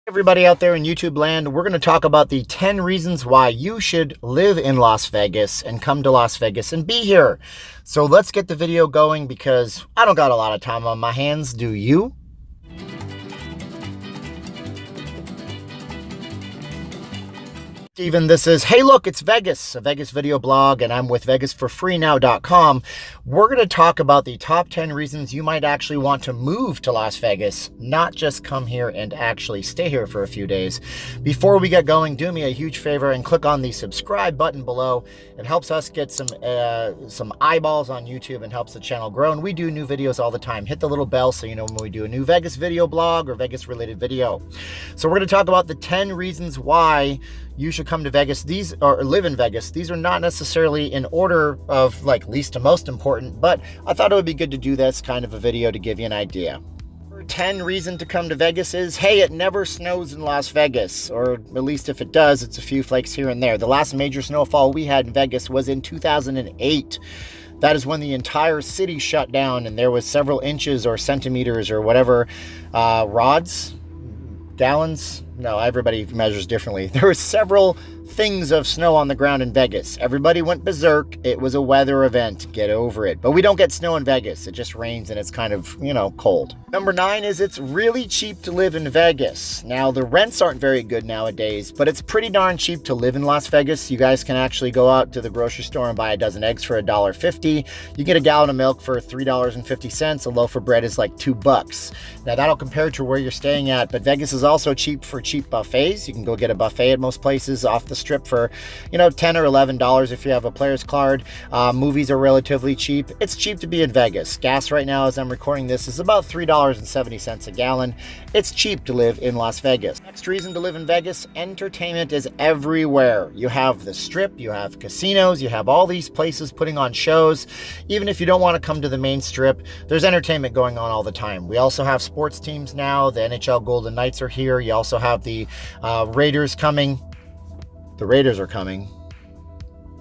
Everybody out there in YouTube land, we're going to talk about the 10 reasons why you should live in Las Vegas and come to Las Vegas and be here. So let's get the video going because I don't got a lot of time on my hands. Do you? Steven, this is, hey look, it's Vegas, a Vegas video blog, and I'm with VegasForFreeNow.com. We're going to talk about the top 10 reasons you might actually want to move to Las Vegas, not just come here and actually stay here for a few days. Before we get going, do me a huge favor and click on the subscribe button below. It helps us get some eyeballs on YouTube and helps the channel grow, and we do new videos all the time. Hit the little bell so you know when we do a new Vegas video blog or Vegas related video. So we're going to talk about the 10 reasons why you should come to Vegas, or live in Vegas. These are not necessarily in order of like least to most important, but I thought it would be good to do this kind of a video to give you an idea. 10 reason to come to Vegas is, hey, it never snows in Las Vegas, or at least if it does, it's a few flakes here and there. The last major snowfall we had in Vegas was in 2008. That is when the entire city shut down and there was several inches or centimeters or whatever, rods, gallons. No, everybody measures differently. There were several things of snow on the ground in Vegas. Everybody went berserk. It was a weather event. Get over it. But we don't get snow in Vegas. It just rains and it's kind of, cold. Number 9 is it's really cheap to live in Vegas. Now, the rents aren't very good nowadays, but it's pretty darn cheap to live in Las Vegas. You guys can actually go out to the grocery store and buy a dozen eggs for $1.50. You get a gallon of milk for $3.50. A loaf of bread is like $2. Now, that'll compare to where you're staying at, but Vegas is also cheap for cheap buffets. You can go get a buffet at most places off the strip for, $10 or $11 if you have a player's card. Movies are relatively cheap. It's cheap to be in Vegas. Gas right now, as I'm recording this, is about $3.70 a gallon. It's cheap to live in Las Vegas. Next reason to live in Vegas, entertainment is everywhere. You have the strip, you have casinos, you have all these places putting on shows. Even if you don't want to come to the main strip, there's entertainment going on all the time. We also have sports teams now. The NHL Golden Knights are here. You also have the Raiders coming. The Raiders are coming.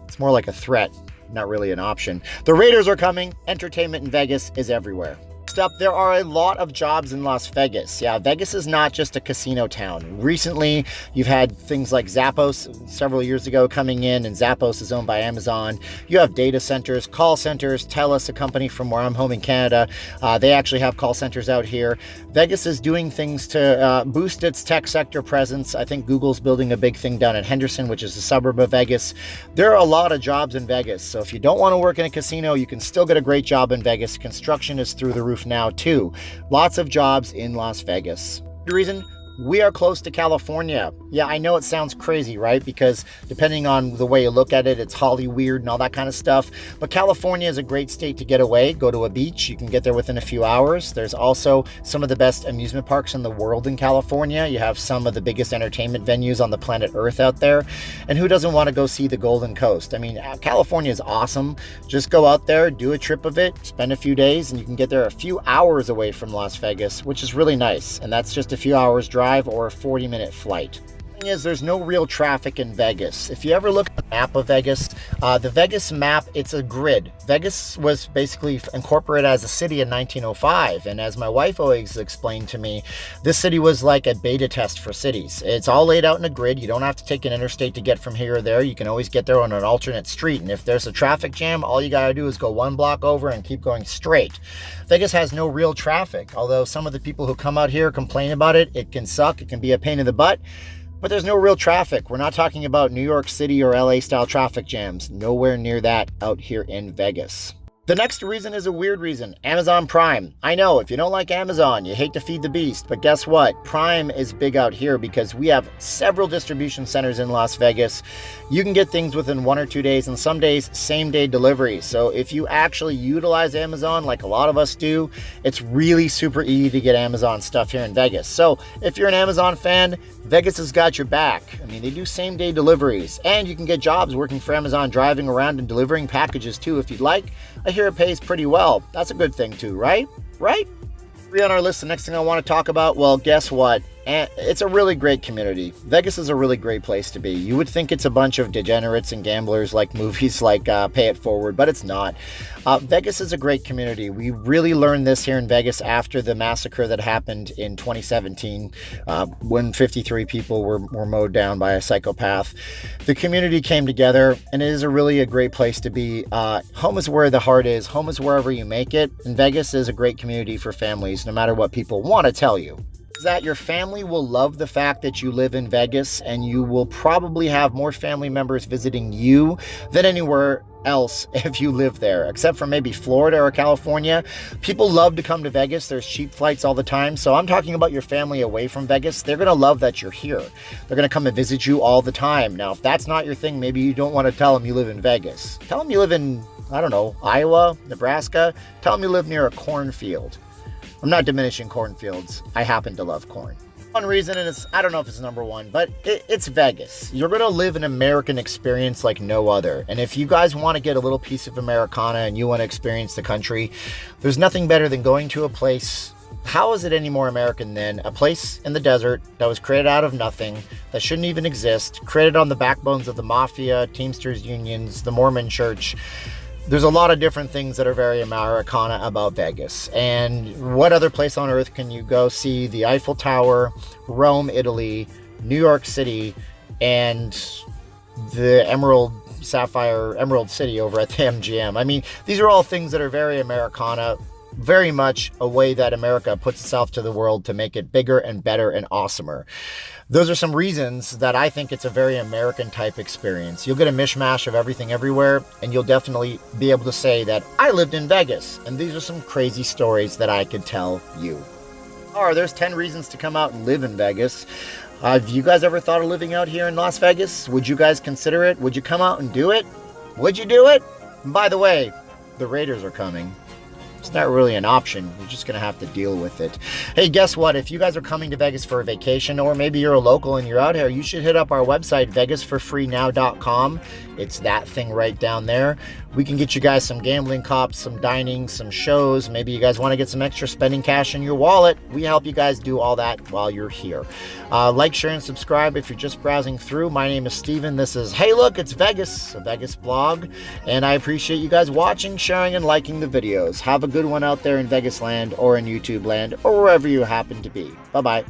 It's more like a threat, not really an option. The Raiders are coming. Entertainment in Vegas is everywhere. Next up, there are a lot of jobs in Las Vegas. Yeah, Vegas is not just a casino town. Recently, you've had things like Zappos several years ago coming in, and Zappos is owned by Amazon. You have data centers, call centers. TELUS, a company from where I'm home in Canada, they actually have call centers out here. Vegas is doing things to boost its tech sector presence. I think Google's building a big thing down in Henderson, which is a suburb of Vegas. There are a lot of jobs in Vegas. So if you don't want to work in a casino, you can still get a great job in Vegas. Construction is through the roof now too. Lots of jobs in Las Vegas. The reason, we are close to California. Yeah, I know it sounds crazy, right? Because depending on the way you look at it, it's Holly weird and all that kind of stuff. But California is a great state to get away, go to a beach. You can get there within a few hours. There's also some of the best amusement parks in the world in California. You have some of the biggest entertainment venues on the planet Earth out there. And who doesn't want to go see the Golden Coast? I mean, California is awesome. Just go out there, do a trip of it, spend a few days, and you can get there a few hours away from Las Vegas, which is really nice. And that's just a few hours drive or a 40-minute flight. The thing is, there's no real traffic in Vegas. If you ever look at the map of Vegas, the Vegas map, it's a grid. Vegas was basically incorporated as a city in 1905, and as my wife always explained to me, this city was like a beta test for cities. It's all laid out in a grid. You don't have to take an interstate to get from here or there. You can always get there on an alternate street, and if there's a traffic jam, all you gotta do is go one block over and keep going straight. Vegas has no real traffic, although some of the people who come out here complain about it. It can suck, it can be a pain in the butt, but there's no real traffic. We're not talking about New York City or LA style traffic jams. Nowhere near that out here in Vegas. The next reason is a weird reason. Amazon Prime. I know, if you don't like Amazon, you hate to feed the beast, but guess what? Prime is big out here because we have several distribution centers in Las Vegas. You can get things within 1 or 2 days, and some days, same-day delivery. So if you actually utilize Amazon, like a lot of us do, it's really super easy to get Amazon stuff here in Vegas. So if you're an Amazon fan, Vegas has got your back. I mean, they do same-day deliveries, and you can get jobs working for Amazon, driving around and delivering packages too if you'd like. I hear it pays pretty well. That's a good thing too, right? Right? 3 on our list, the next thing I want to talk about, well, guess what? And it's a really great community. Vegas is a really great place to be. You would think it's a bunch of degenerates and gamblers like movies like Pay It Forward, but it's not. Vegas is a great community. We really learned this here in Vegas after the massacre that happened in 2017 when 53 people were mowed down by a psychopath. The community came together, and it is a great place to be. Home is where the heart is. Home is wherever you make it. And Vegas is a great community for families, no matter what people want to tell you. That your family will love the fact that you live in Vegas, and you will probably have more family members visiting you than anywhere else if you live there, except for maybe Florida or California. People love to come to Vegas. There's cheap flights all the time. So I'm talking about your family away from Vegas. They're going to love that you're here. They're going to come and visit you all the time. Now, if that's not your thing, maybe you don't want to tell them you live in Vegas. Tell them you live in, I don't know, Iowa, Nebraska. Tell them you live near a cornfield. I'm not diminishing cornfields. I happen to love corn. One reason, and I don't know if it's number one, but it's Vegas. You're going to live an American experience like no other. And if you guys want to get a little piece of Americana and you want to experience the country, there's nothing better than going to a place. How is it any more American than a place in the desert that was created out of nothing, that shouldn't even exist, created on the backbones of the mafia, Teamsters unions, the Mormon church? There's a lot of different things that are very Americana about Vegas. And what other place on earth can you go see the Eiffel Tower, Rome, Italy, New York City, and the Emerald City over at the MGM? I mean, these are all things that are very Americana, very much a way that America puts itself to the world to make it bigger and better and awesomer. Those are some reasons that I think it's a very American type experience. You'll get a mishmash of everything everywhere, and you'll definitely be able to say that I lived in Vegas, and these are some crazy stories that I could tell you. There's 10 reasons to come out and live in Vegas. Have you guys ever thought of living out here in Las Vegas? Would you guys consider it? Would you come out and do it? Would you do it? And by the way, the Raiders are coming. It's not really an option. You're just going to have to deal with it. Hey, guess what? If you guys are coming to Vegas for a vacation, or maybe you're a local and you're out here, you should hit up our website, vegasforfreenow.com. It's that thing right down there. We can get you guys some gambling cops, some dining, some shows. Maybe you guys want to get some extra spending cash in your wallet. We help you guys do all that while you're here. Like, share, and subscribe if you're just browsing through. My name is Steven. This is Hey Look, It's Vegas, a Vegas blog. And I appreciate you guys watching, sharing, and liking the videos. Have a good one out there in Vegas land, or in YouTube land, or wherever you happen to be. Bye-bye.